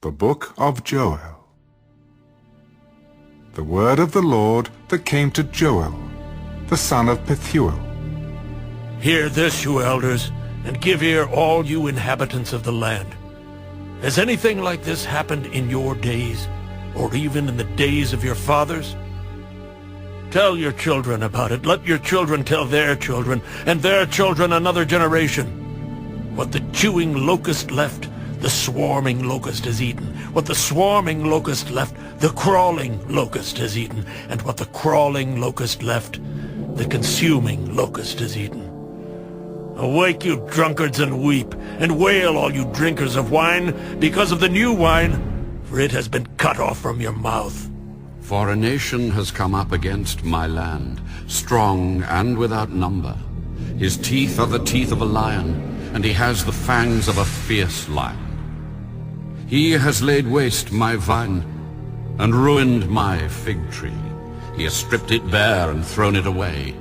The Book of Joel. The word of the Lord that came to Joel, the son of Pethuel. Hear this, you elders, and give ear, all you inhabitants of the land. Has anything like this happened in your days, or even in the days of your fathers? Tell your children about it. Let your children tell their children, and their children another generation. What the chewing locust left, the swarming locust has eaten. What the swarming locust left, the crawling locust has eaten. And what the crawling locust left, the consuming locust has eaten. Awake, you drunkards, and weep, and wail, all you drinkers of wine, because of the new wine, for it has been cut off from your mouth. For a nation has come up against my land, strong and without number. His teeth are the teeth of a lion, and he has the fangs of a fierce lion. He has laid waste my vine, and ruined my fig tree. He has stripped it bare and thrown it away.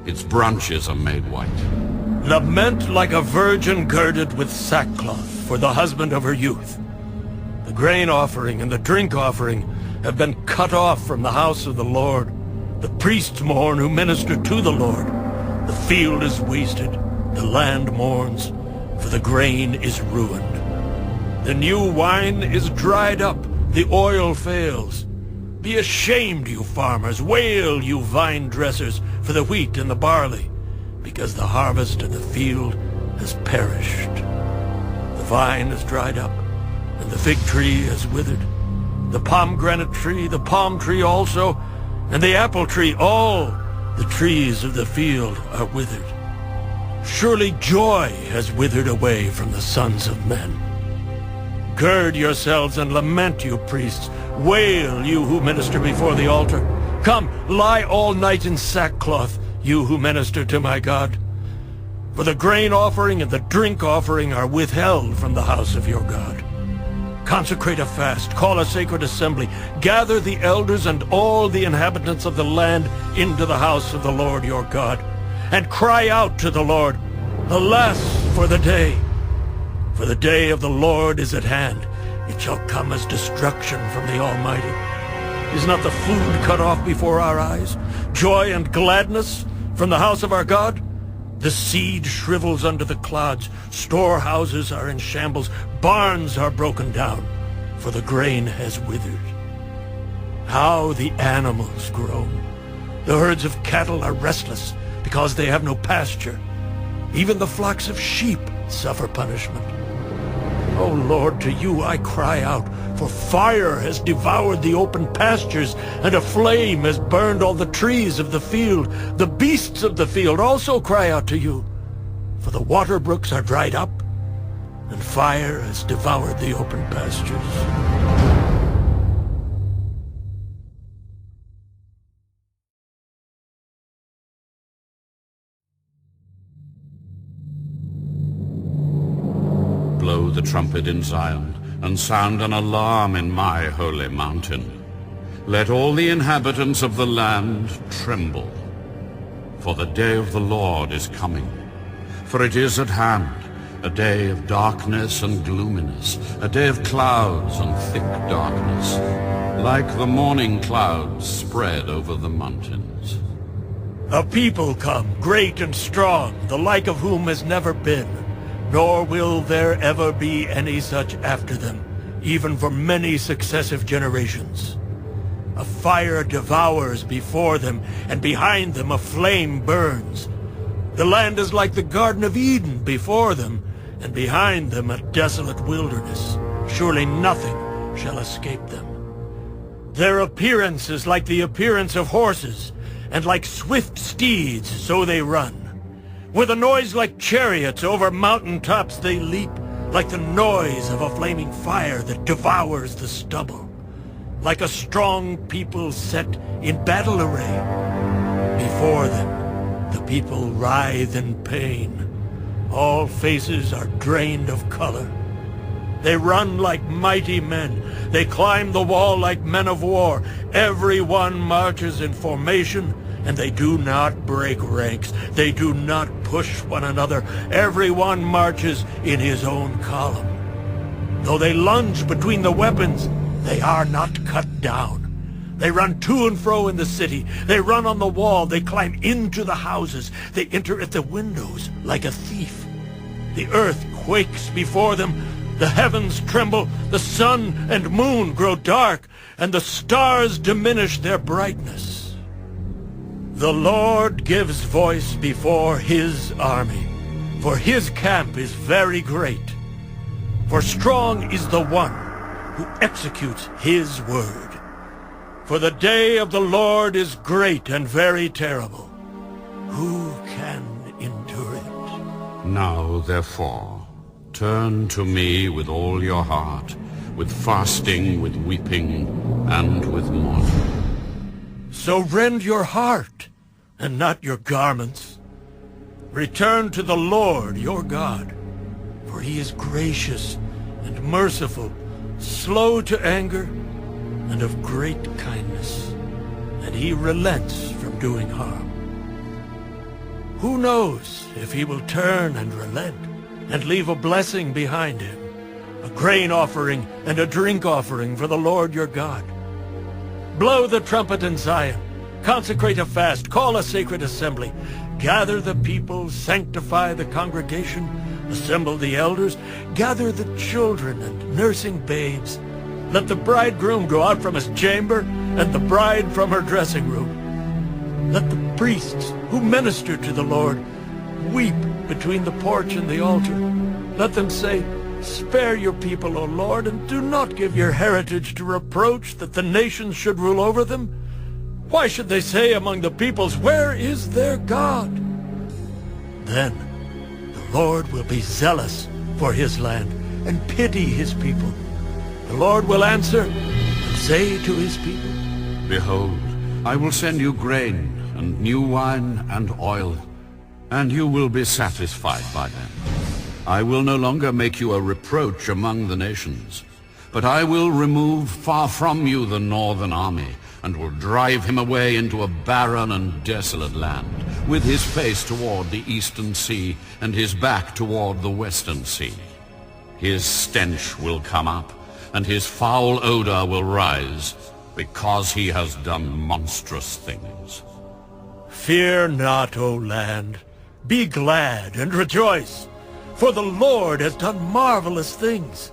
Its branches are made white. Lament like a virgin girded with sackcloth for the husband of her youth. The grain offering and the drink offering have been cut off from the house of the Lord. The priests mourn who minister to the Lord. The field is wasted, the land mourns, for the grain is ruined. The new wine is dried up, the oil fails. Be ashamed, you farmers, wail, you vine dressers, for the wheat and the barley, because the harvest of the field has perished. The vine is dried up, and the fig tree has withered. The pomegranate tree, the palm tree also, and the apple tree, all the trees of the field are withered. Surely joy has withered away from the sons of men. Gird yourselves and lament, you priests. Wail, you who minister before the altar. Come, lie all night in sackcloth, you who minister to my God. For the grain offering and the drink offering are withheld from the house of your God. Consecrate a fast, call a sacred assembly, gather the elders and all the inhabitants of the land into the house of the Lord your God, and cry out to the Lord, Alas for the day! For the day of the Lord is at hand. It shall come as destruction from the Almighty. Is not the food cut off before our eyes? Joy and gladness from the house of our God? The seed shrivels under the clods. Storehouses are in shambles. Barns are broken down, for the grain has withered. How the animals groan. The herds of cattle are restless because they have no pasture. Even the flocks of sheep suffer punishment. O Lord, to you I cry out, for fire has devoured the open pastures, and a flame has burned all the trees of the field. The beasts of the field also cry out to you, for the water brooks are dried up, and fire has devoured the open pastures. Blow the trumpet in Zion, and sound an alarm in my holy mountain. Let all the inhabitants of the land tremble, for the day of the Lord is coming. For it is at hand, a day of darkness and gloominess, a day of clouds and thick darkness, like the morning clouds spread over the mountains. A people come, great and strong, the like of whom has never been, nor will there ever be any such after them, even for many successive generations. A fire devours before them, and behind them a flame burns. The land is like the Garden of Eden before them, and behind them a desolate wilderness. Surely nothing shall escape them. Their appearance is like the appearance of horses, and like swift steeds, so they run. With a noise like chariots over mountain tops they leap, like the noise of a flaming fire that devours the stubble. Like a strong people set in battle array. Before them, the people writhe in pain. All faces are drained of color. They run like mighty men. They climb the wall like men of war. Everyone marches in formation, and they do not break ranks. They do not push one another. Everyone marches in his own column. Though they lunge between the weapons, they are not cut down. They run to and fro in the city. They run on the wall. They climb into the houses. They enter at the windows like a thief. The earth quakes before them. The heavens tremble. The sun and moon grow dark, and the stars diminish their brightness. The Lord gives voice before his army, for his camp is very great. For strong is the one who executes his word. For the day of the Lord is great and very terrible. Who can endure it? Now, therefore, turn to me with all your heart, with fasting, with weeping, and with mourning. So rend your heart, and not your garments. Return to the Lord your God, for he is gracious and merciful, slow to anger, and of great kindness, and he relents from doing harm. Who knows if he will turn and relent, and leave a blessing behind him, a grain offering and a drink offering for the Lord your God. Blow the trumpet in Zion, consecrate a fast, call a sacred assembly, gather the people, sanctify the congregation, assemble the elders, gather the children and nursing babes. Let the bridegroom go out from his chamber, and the bride from her dressing room. Let the priests who minister to the Lord weep between the porch and the altar. Let them say, "Spare your people, O Lord, and do not give your heritage to reproach, that the nations should rule over them. Why should they say among the peoples, 'Where is their God?'" Then the Lord will be zealous for his land and pity his people. The Lord will answer and say to his people, Behold, I will send you grain, and new wine, and oil, and you will be satisfied by them. I will no longer make you a reproach among the nations, but I will remove far from you the northern army, and will drive him away into a barren and desolate land, with his face toward the eastern sea, and his back toward the western sea. His stench will come up, and his foul odor will rise, because he has done monstrous things. "Fear not, O land. Be glad and rejoice, for the Lord has done marvelous things.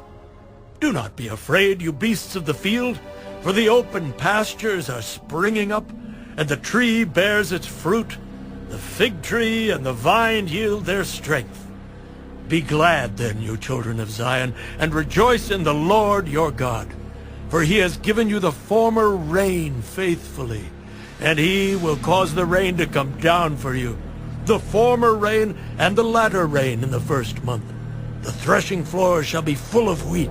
Do not be afraid, you beasts of the field, for the open pastures are springing up, and the tree bears its fruit. The fig tree and the vine yield their strength. Be glad then, you children of Zion, and rejoice in the Lord your God. For he has given you the former rain faithfully, and he will cause the rain to come down for you, the former rain and the latter rain in the first month. The threshing floor shall be full of wheat,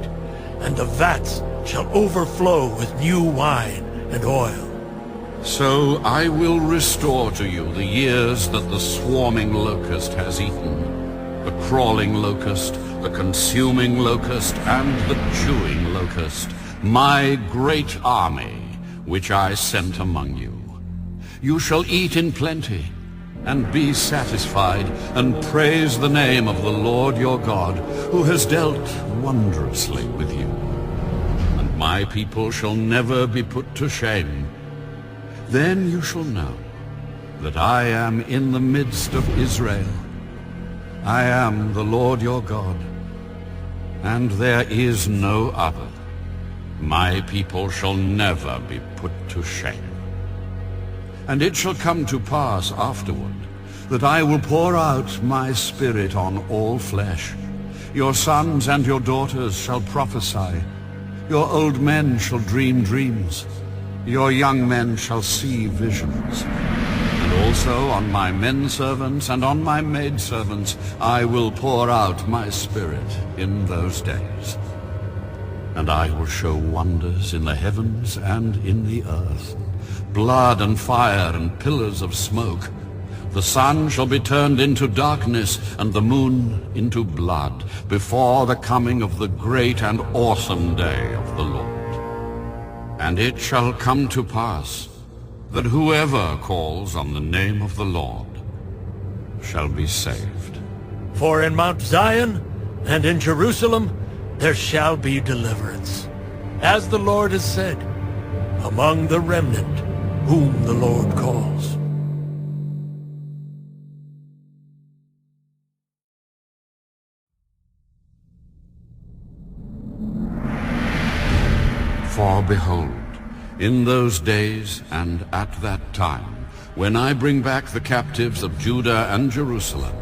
and the vats shall overflow with new wine and oil. So I will restore to you the years that the swarming locust has eaten, the crawling locust, the consuming locust, and the chewing locust, my great army, which I sent among you. You shall eat in plenty, and be satisfied, and praise the name of the Lord your God, who has dealt wondrously with you. And my people shall never be put to shame. Then you shall know that I am in the midst of Israel. I am the Lord your God, and there is no other. My people shall never be put to shame. And it shall come to pass afterward that I will pour out my Spirit on all flesh. Your sons and your daughters shall prophesy. Your old men shall dream dreams. Your young men shall see visions. And also on my men servants and on my maid servants I will pour out my Spirit in those days. And I will show wonders in the heavens and in the earth, blood and fire and pillars of smoke. The sun shall be turned into darkness and the moon into blood before the coming of the great and awesome day of the Lord. And it shall come to pass that whoever calls on the name of the Lord shall be saved. For in Mount Zion and in Jerusalem there shall be deliverance, as the Lord has said, among the remnant whom the Lord calls. For behold, in those days and at that time, when I bring back the captives of Judah and Jerusalem,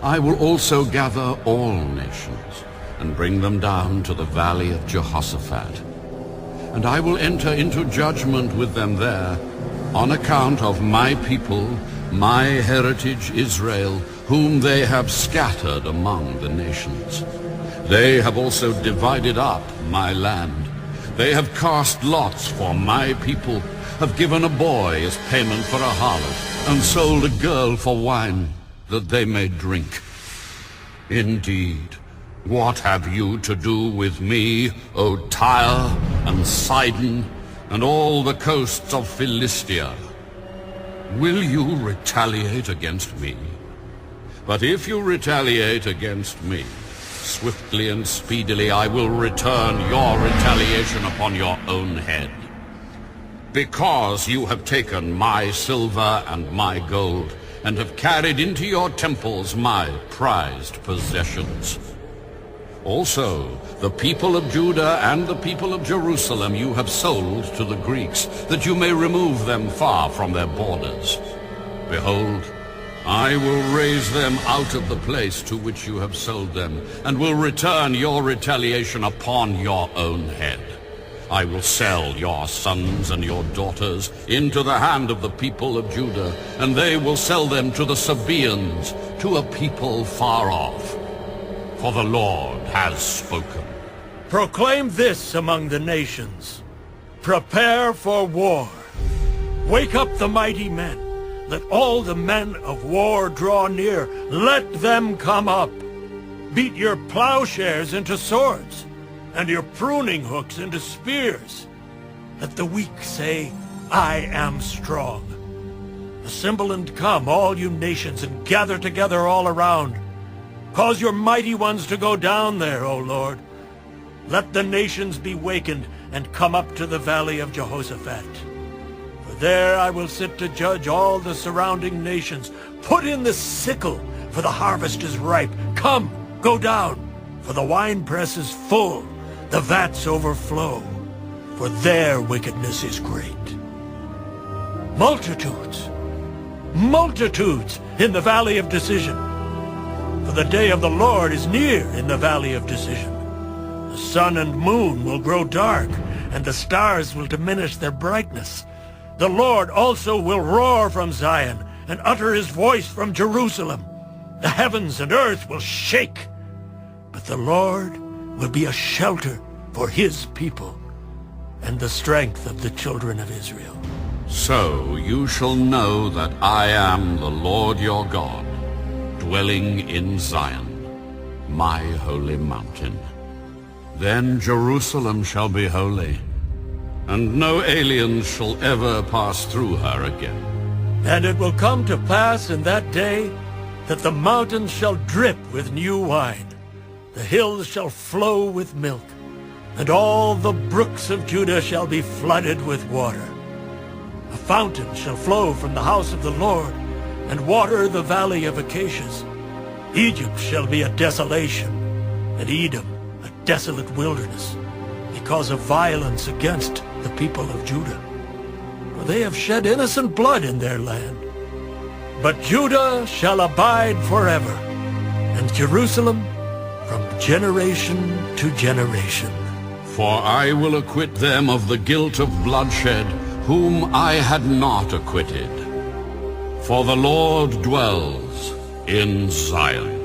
I will also gather all nations, and bring them down to the valley of Jehoshaphat. And I will enter into judgment with them there, on account of my people, my heritage Israel, whom they have scattered among the nations. They have also divided up my land. They have cast lots for my people, have given a boy as payment for a harlot, and sold a girl for wine, that they may drink. Indeed, what have you to do with me, O Tyre and Sidon, and all the coasts of Philistia? Will you retaliate against me? But if you retaliate against me, swiftly and speedily I will return your retaliation upon your own head. Because you have taken my silver and my gold, and have carried into your temples my prized possessions. Also, the people of Judah and the people of Jerusalem you have sold to the Greeks, that you may remove them far from their borders. Behold, I will raise them out of the place to which you have sold them, and will return your retaliation upon your own head. I will sell your sons and your daughters into the hand of the people of Judah, and they will sell them to the Sabaeans, to a people far off. For the Lord has spoken. Proclaim this among the nations. Prepare for war. Wake up the mighty men. Let all the men of war draw near. Let them come up. Beat your plowshares into swords, and your pruning hooks into spears. Let the weak say, I am strong. Assemble and come, all you nations, and gather together all around. Cause your mighty ones to go down there, O Lord. Let the nations be wakened, and come up to the valley of Jehoshaphat. For there I will sit to judge all the surrounding nations. Put in the sickle, for the harvest is ripe. Come, go down, for the winepress is full, the vats overflow, for their wickedness is great. Multitudes, multitudes in the valley of decision. For the day of the Lord is near in the valley of decision. The sun and moon will grow dark, and the stars will diminish their brightness. The Lord also will roar from Zion, and utter his voice from Jerusalem. The heavens and earth will shake, but the Lord will be a shelter for his people, and the strength of the children of Israel. So you shall know that I am the Lord your God, dwelling in Zion, my holy mountain. Then Jerusalem shall be holy, and no aliens shall ever pass through her again. And it will come to pass in that day that the mountains shall drip with new wine, the hills shall flow with milk, and all the brooks of Judah shall be flooded with water. A fountain shall flow from the house of the Lord, and water the valley of Acacias. Egypt shall be a desolation, and Edom a desolate wilderness, because of violence against the people of Judah. For they have shed innocent blood in their land. But Judah shall abide forever, and Jerusalem from generation to generation. For I will acquit them of the guilt of bloodshed, whom I had not acquitted. For the Lord dwells in Zion.